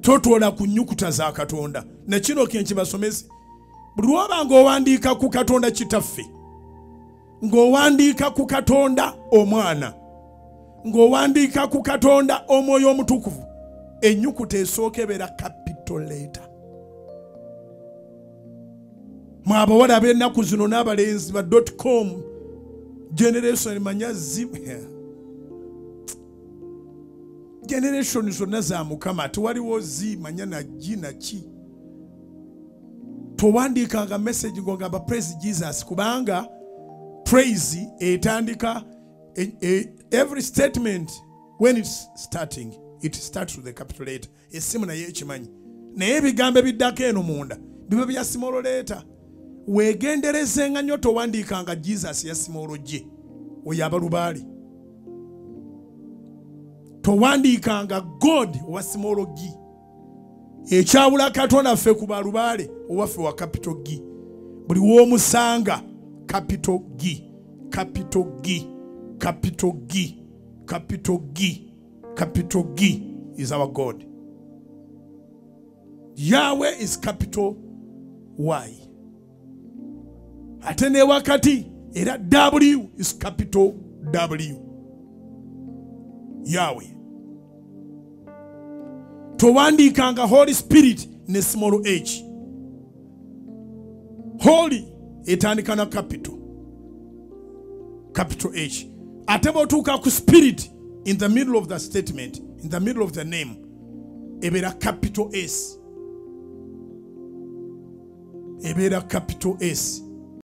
totola ku nnyukuta za Katonda. Ne kino kyenkibasomese. Buli lwoba ng'owandiika ku Katonda Kitaffe, ng'owandiika ku Katonda Omwana, ng'owandiika ku Katonda Omwoyo Omutukuvu, ennyukuta esooka ebeera capital letter. Mwabawala ab'ennaku zino n'abalenzi ba .com generation manya generation zonna za Mukama tewaliwo manya na na ki. Towandiikanga message ng'ogamba praise Jesus, kubanga praise etandika every statement when it's starting it starts with a capital letter. Esimu naye ekimanyi, naye ebigambo ebiddako eno munda biba bya small letter. Wegenderezenga nnyo towandiikanga Jesus ya small g, oyo abalubaali. Towandiikanga God wa small g. Ekyawula Katonda ffe ku balubaale owaffe wa capital G. Buli w'omusanga capital G, capital G, capital G, capital G, capital G is our God. Yahweh is capital Y. Ate ne wakati era W is capital W. Yahweh. Towandiikanga Holy Spirit ne small h. Holy etandika na capital H. Ate bw'otuuka ku Spirit in the middle of the statement, in the middle of the name, ebeera capital S. Ebeera capital S.